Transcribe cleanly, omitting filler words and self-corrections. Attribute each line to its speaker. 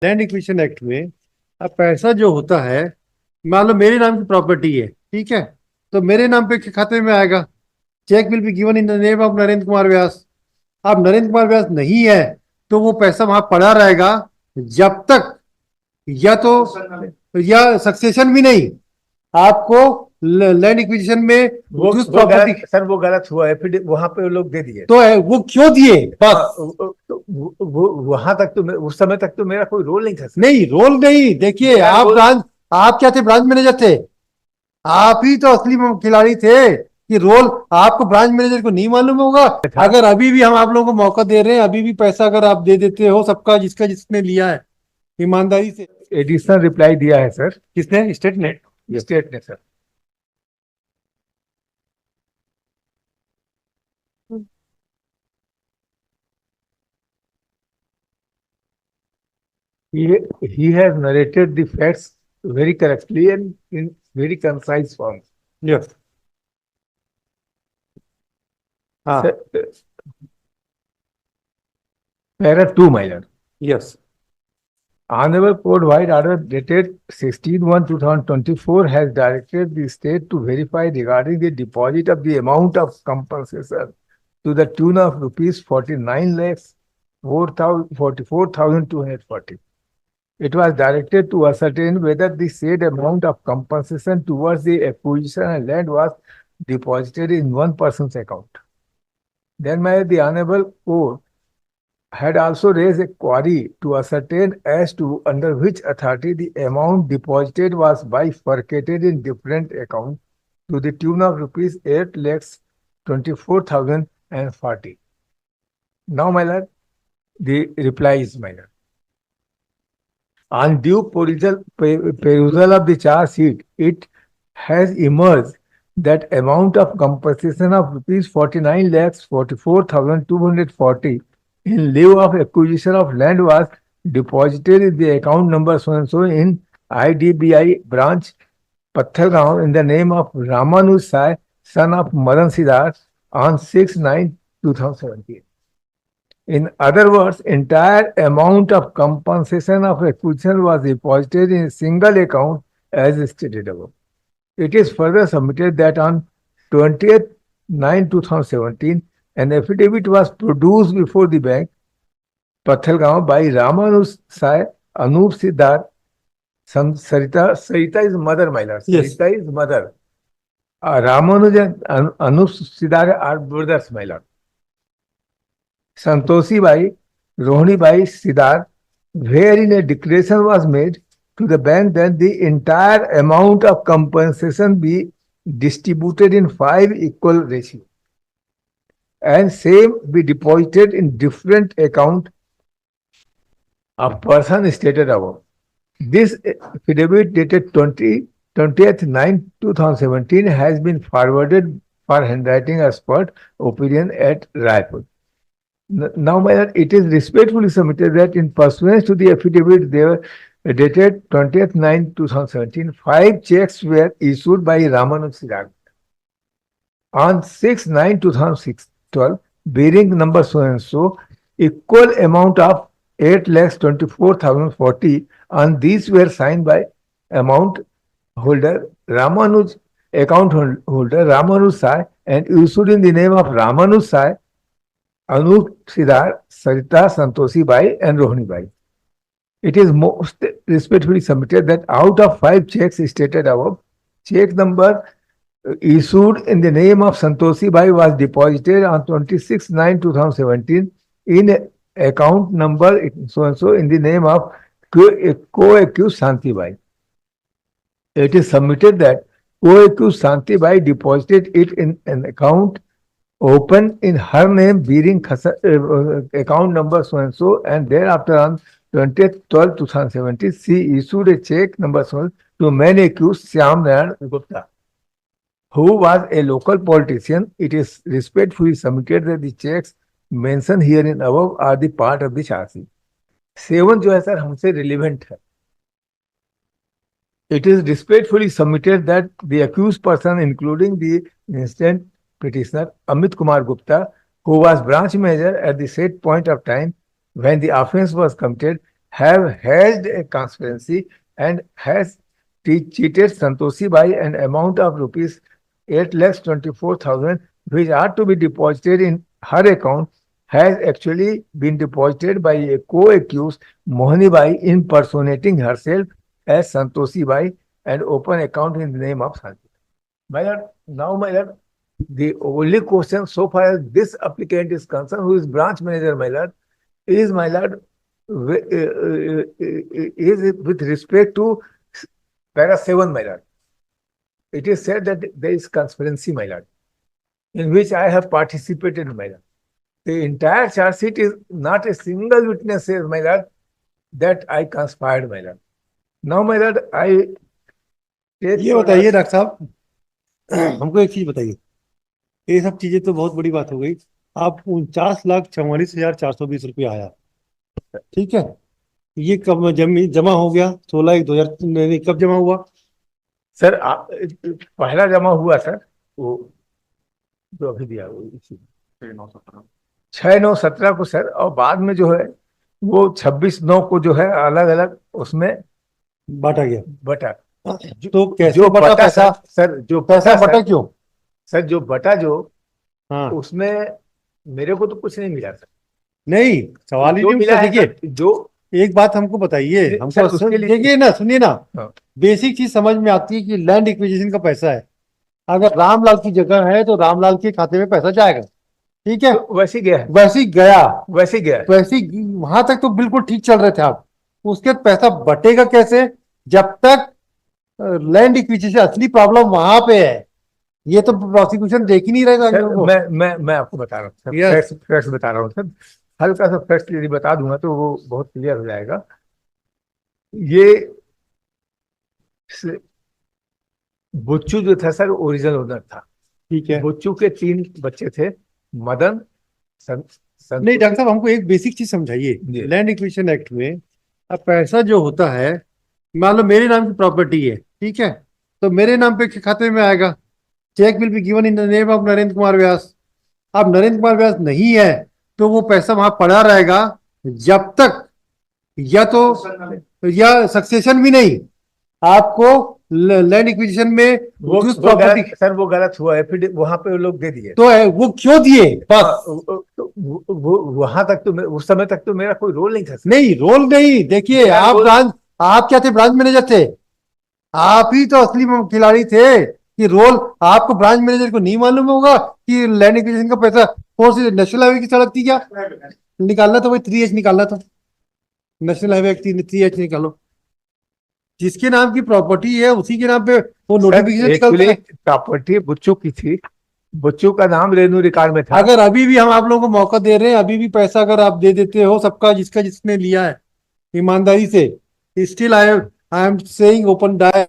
Speaker 1: Land acquisition act में अब पैसा जो होता है, मान लो मेरे नाम की प्रॉपर्टी है, ठीक है, तो मेरे नाम पे खाते में आएगा। Cheque will be given in the name of Narendra Kumar Vyas. अब नरेंद्र कुमार व्यास नहीं है तो वो पैसा वहां पड़ा रहेगा जब तक, या तो, या सक्सेशन भी नहीं आपको लैंड एक्विजिशन में उस
Speaker 2: वो
Speaker 1: प्रॉपर्टी।
Speaker 2: गलत सर, वो गलत हुआ है, फिर वहां पे वो लोग दे दिए।
Speaker 1: तो वो क्यों दिए बस?
Speaker 2: तो वहां तक तो उस समय तक तो मेरा कोई रोल नहीं था सर।
Speaker 1: नहीं, रोल नहीं, देखिए
Speaker 2: मेरा
Speaker 1: आप
Speaker 2: रोल-
Speaker 1: ब्रांच, आप क्या थे? ब्रांच मैनेजर थे। आप ही तो असली खिलाड़ी थे कि रोल आपको ब्रांच मैनेजर को नहीं मालूम होगा। अगर अभी भी हम आप लोगों को मौका दे रहे हैं, अभी भी पैसा अगर आप दे देते हो सबका, जिसका जिसने लिया है ईमानदारी से।
Speaker 2: एडिशनल रिप्लाई दिया है सर।
Speaker 1: किसने? स्टेट ने?
Speaker 2: स्टेट ने sir. He has narrated the facts very correctly and in very concise form.
Speaker 1: Yes. हाँ।
Speaker 2: Sir, Para 2, my lord.
Speaker 1: Yes.
Speaker 2: Honorable Court White Order dated 16/1/2024 has directed the state to verify regarding the deposit of the amount of compensation to the tune of rupees 49 lakhs 44,240. It was directed to ascertain whether the said amount of compensation towards the acquisition of land was deposited in one person's account. Then, the Honorable Court had also raised a query to ascertain as to under which authority the amount deposited was bifurcated in different accounts to the tune of rupees 8 lakhs 24,040. Now, my lord, the reply is, my lord. On due perusal of the charge sheet, it has emerged that amount of compensation of rupees 49 lakhs 44,240 in lieu of acquisition of land was deposited in the account number so and so in IDBI branch Pathalgaon in the name of Ramanuj Sai, son of Madan Siddharth, on 6/9/2017. In other words, entire amount of compensation of acquisition was deposited in a single account as stated above. It is further submitted that on 20th-9/2017, an affidavit was produced before the bank, Pathalgaon, by Ramanuj Sai, Anup Siddhar, Sarita is mother, my lord.
Speaker 1: Yes.
Speaker 2: Sarita is mother. Ramanuj and Anup Siddhar are brothers, my lord. Santoshi Bai, Rohini Bai Siddhar, wherein a declaration was made to the bank that the entire amount of compensation be distributed in 5 equal ratio and same be deposited in different account of person stated above. This affidavit dated 20th-9/2017 has been forwarded for handwriting expert opinion at Raipur. Now, my lord, it is respectfully submitted that in pursuance to the affidavit there dated 20th-9/2017, 5 checks were issued by Ramanuj Siddhar. On 6/9/2012, bearing number so and so, equal amount of 8,24,040, and these were signed by amount holder Ramanuj, account holder Ramanuj Sai, and issued in the name of Ramanuj Sai, Anup Siddhar, Sarita, Santoshi Bai, and Rohini Bai. It is most respectfully submitted that out of 5 checks stated above, check number issued in the name of Santoshi Bai was deposited on 26/9/2017 in account number so and so in the name of co-accused Shanti Bai. It is submitted that co-accused Shanti Bai deposited it in an account open in her name bearing account number so and so, and thereafter on 20th-12/2017 she issued a check number so to man accused Shyam Naran Gupta, who was a local politician. It is respectfully submitted that the checks mentioned herein above are the part of the charge sheet. 7 जो है sir हमसे relevant है. It is respectfully submitted that the accused person, including the instant petitioner Amit Kumar Gupta, who was branch manager at the said point of time when the offence was committed, have held a conspiracy and has cheated Santoshi by an amount of rupees 8,24,000 which are to be deposited in her account has actually been deposited by a co-accused Mohani Bai impersonating herself as Santoshi Bai and open account in the name of Santoshi. My lord, now my lord, the only question so far as this applicant is concerned, who is branch manager, my lord, is with respect to para 7, my lord. It is said that there is conspiracy, my lord, in which I have participated, my lord. The entire charge sheet is not a single witness says, my lord, that I conspired, my lord. Now, my lord, I take
Speaker 1: ये बताइए doctor साहब, हमको एक चीज बताइए। ये सब चीजें तो बहुत बड़ी बात हो गई। आप 49,44,420 रुपया आया, ठीक है। ये कब जमा हो गया? 16/1/2000 कब जमा हुआ?
Speaker 2: सर पहला जमा हुआ सर वो जो अभी दिया वो 6/9/17 को सर, और बाद में जो है वो 26/9 को जो है अलग अलग उसमें
Speaker 1: बांटा गया।
Speaker 2: बटा।
Speaker 1: तो कैसे
Speaker 2: जो
Speaker 1: बटा
Speaker 2: बटा
Speaker 1: पैसा?
Speaker 2: सर, जो
Speaker 1: पैसा
Speaker 2: बटा
Speaker 1: बटा क्यों?
Speaker 2: सर, जो बटा जो
Speaker 1: हाँ,
Speaker 2: उसमें मेरे को तो कुछ नहीं मिला सर।
Speaker 1: नहीं सवाल ही
Speaker 2: जो
Speaker 1: नहीं
Speaker 2: मिला
Speaker 1: उठता।
Speaker 2: है
Speaker 1: देखिए,
Speaker 2: सर, जो
Speaker 1: एक बात हमको बताइए,
Speaker 2: सर,
Speaker 1: हमको
Speaker 2: उसके लिए
Speaker 1: देखिए ना, सुनिए ना,
Speaker 2: हाँ।
Speaker 1: बेसिक चीज समझ में आती है कि लैंड एक्विजिशन का पैसा है। अगर रामलाल की जगह है तो रामलाल के खाते में पैसा जाएगा, ठीक है।
Speaker 2: तो वैसे गया है,
Speaker 1: वैसे ही गया,
Speaker 2: वैसे गया है।
Speaker 1: वैसे वहां तक तो बिल्कुल ठीक चल रहे थे आप। उसके बाद पैसा बटेगा कैसे जब तक लैंड एक्विजिशन? असली प्रॉब्लम वहां पे है। ये तो प्रोसिक्यूशन देख ही नहीं रहे
Speaker 2: सर,
Speaker 1: को।
Speaker 2: मैं आपको बता रहा हूँ सर,
Speaker 1: Yes.
Speaker 2: फैक्ट्स बता रहा हूँ सर। हल्का सा फैक्ट्स यदि बता दूंगा तो वो बहुत क्लियर हो जाएगा। ये बुच्चू जो था सर ओरिजिनल ओनर था।
Speaker 1: ठीक है।
Speaker 2: बुच्चू के 3 बच्चे थे, मदन,
Speaker 1: नहीं डॉक्टर साहब, हमको एक बेसिक चीज समझाइए।
Speaker 2: जी।
Speaker 1: लैंड एक्विजिशन एक्ट में अब पैसा जो होता है, मान लो मेरे नाम की प्रॉपर्टी है, ठीक है, तो मेरे नाम पे खाते में आएगा। Cheque will be given in the name of Narendra Kumar Vyas. अब नरेंद्र कुमार व्यास नहीं है तो वो पैसा वहां पड़ा रहेगा जब तक या सक्सेशन भी नहीं। आपको लैंड एक्विजिशन में
Speaker 2: वो
Speaker 1: प्रॉपर्टी
Speaker 2: सर वो गलत हुआ है, फिर वहां पे वो लोग दे दिए।
Speaker 1: तो है, वो क्यों दिए? बस
Speaker 2: वहां तक तो उस समय तक तो मेरा कोई रोल नहीं था सर।
Speaker 1: नहीं, रोल नहीं। देखिए,
Speaker 2: मेरा
Speaker 1: आप
Speaker 2: रोल-
Speaker 1: आप क्या थे? ब्रांच मैनेजर थे। आप ही तो असली खिलाड़ी थे कि रोल आपको ब्रांच मैनेजर को नहीं मालूम होगा कि लैंड एक्विजिशन का पैसा कौन सी नेशनल हाईवे की सड़क थी क्या? निकालना तो वही 3H निकालना था। नेशनल हाईवे 3H निकालो, जिसके नाम की प्रॉपर्टी है उसी के नाम पे वो नोटिफिकेशन निकलता है।
Speaker 2: प्रॉपर्टी बुच्चू की थी, बुच्चू का नाम रेनू रिकॉर्ड में था।
Speaker 1: अगर अभी भी हम आप लोगों को मौका दे रहे हैं, अभी भी पैसा अगर आप दे देते हो सबका, जिसका जिसने लिया है ईमानदारी से, still I am saying open di